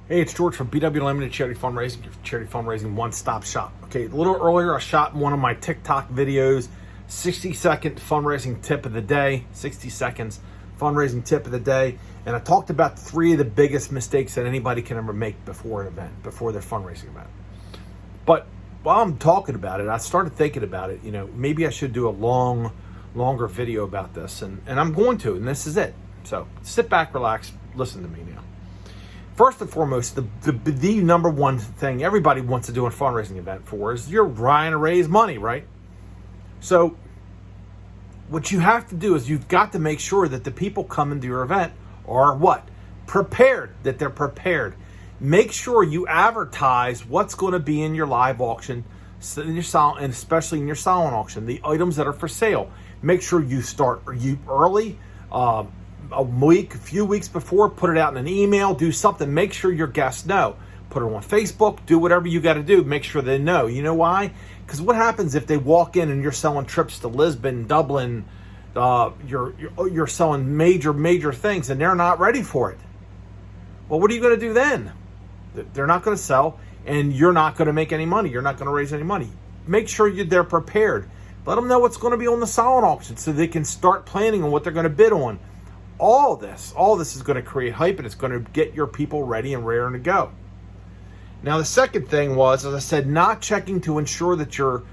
Hey, it's George from BW Limited Charity Fundraising, your charity fundraising one-stop shop. Okay, a little earlier I shot one of my TikTok videos, 60-second fundraising tip of the day, 60 seconds fundraising tip of the day, and I talked about 3 of the biggest mistakes that anybody can ever make before an event, before their fundraising event. But while I'm talking about it, I started thinking about it, maybe I should do a longer video about this, and I'm going to, and this is it. So sit back, relax, listen to me now. First and foremost, the number one thing everybody wants to do a fundraising event for is you're trying to raise money, right? So what you have to do is you've got to make sure that the people coming to your event are what? Prepared, that they're prepared. Make sure you advertise what's going to be in your live auction, in your silent, and especially in your silent auction, the items that are for sale. Make sure you start early, a few weeks before, put it out in an email, do something, make sure your guests know. Put it on Facebook, do whatever you got to do, make sure they know. You know why? Because what happens if they walk in and you're selling trips to Lisbon, Dublin, you're selling major things and they're not ready for it? Well, what are you going to do then? They're not going to sell and you're not going to make any money. You're not going to raise any money. Make sure they're prepared. Let them know what's going to be on the silent auction so they can start planning on what they're going to bid on. All this is going to create hype, and it's going to get your people ready and raring to go. Now, the second thing was, as I said, not checking to ensure that your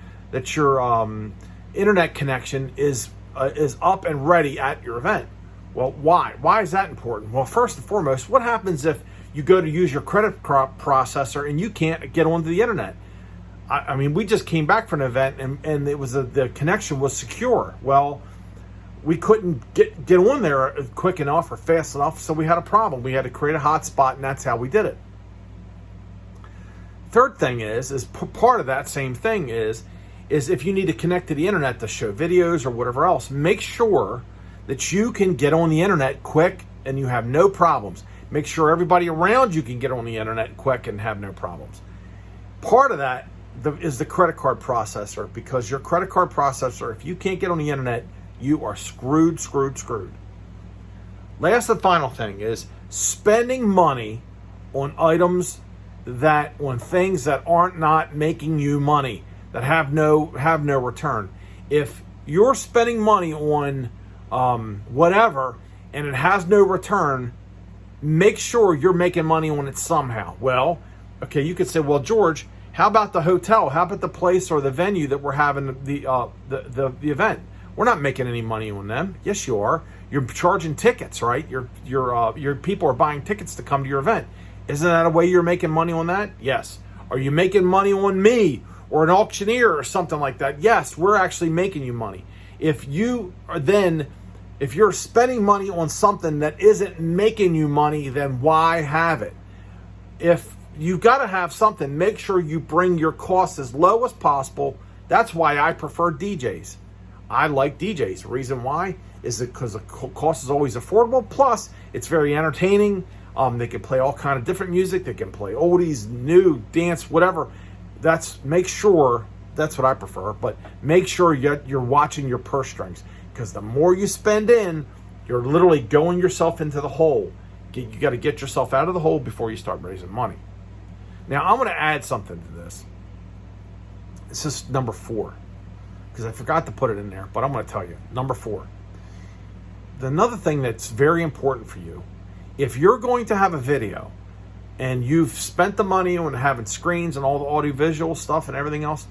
internet connection is up and ready at your event. Well, why? Why is that important? Well, first and foremost, what happens if you go to use your credit processor and you can't get onto the internet? I mean, we just came back from an event, and it was the connection was secure. Well, we couldn't get on there quick enough or fast enough, so we had a problem. We had to create a hotspot, and that's how we did it. Third thing is part of that same thing is if you need to connect to the internet to show videos or whatever else, make sure that you can get on the internet quick and you have no problems. Make sure everybody around you can get on the internet quick and have no problems. Part of that is the credit card processor, because your credit card processor, if you can't get on the internet, you are screwed. Last and final thing is spending money on on things that aren't not making you money, that have no return. If you're spending money on whatever and it has no return, make sure you're making money on it somehow. Well, okay, you could say, well, George, how about the hotel? How about the place or the venue that we're having the event? We're not making any money on them. Yes, you are. You're charging tickets, right? Your people are buying tickets to come to your event. Isn't that a way you're making money on that? Yes. Are you making money on me or an auctioneer or something like that? Yes, we're actually making you money. If you're spending money on something that isn't making you money, then why have it? If you've got to have something, make sure you bring your costs as low as possible. That's why I prefer DJs. I like DJs. The reason why is because the cost is always affordable. Plus, it's very entertaining. They can play all kind of different music. They can play oldies, new, dance, whatever. Make sure that's what I prefer. But make sure you're watching your purse strings, because the more you spend in, you're literally going yourself into the hole. You got to get yourself out of the hole before you start raising money. Now, I'm going to add something to this. This is number 4. Because I forgot to put it in there, but I'm going to tell you. Number 4. Another thing that's very important for you, if you're going to have a video and you've spent the money on having screens and all the audiovisual stuff and everything else,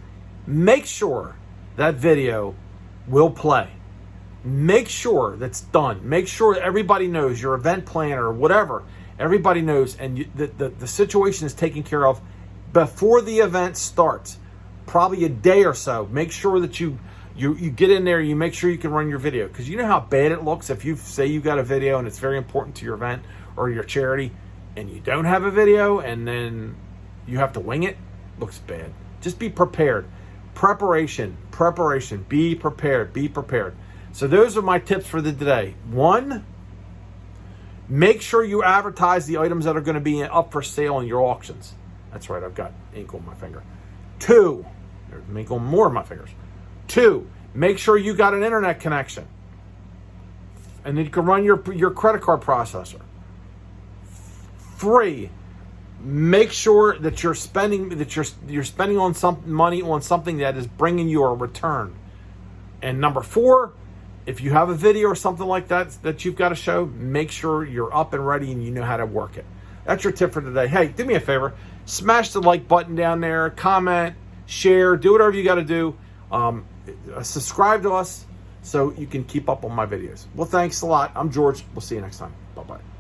make sure that video will play. Make sure that's done. Make sure everybody knows, your event planner or whatever, everybody knows, and the situation is taken care of before the event starts. Probably a day or so. Make sure that you get in there, you make sure you can run your video, because you know how bad it looks if you say you've got a video and it's very important to your event or your charity and you don't have a video and then you have to wing it. Looks bad. Just be prepared. Preparation, be prepared. So those are my tips for the day. 1, make sure you advertise the items that are going to be up for sale in your auctions. That's right, I've got ink on my finger. 2, there's ink on more of my fingers. 2, make sure you got an internet connection. And then you can run your credit card processor. 3, make sure that you're spending on some money on something that is bringing you a return. And number 4, if you have a video or something like that you've got to show, make sure you're up and ready and you know how to work it. That's your tip for today. Hey, do me a favor, smash the like button down there, comment, share, do whatever you got to do. Subscribe to us so you can keep up on my videos. Well, thanks a lot. I'm George. We'll see you next time. Bye-bye.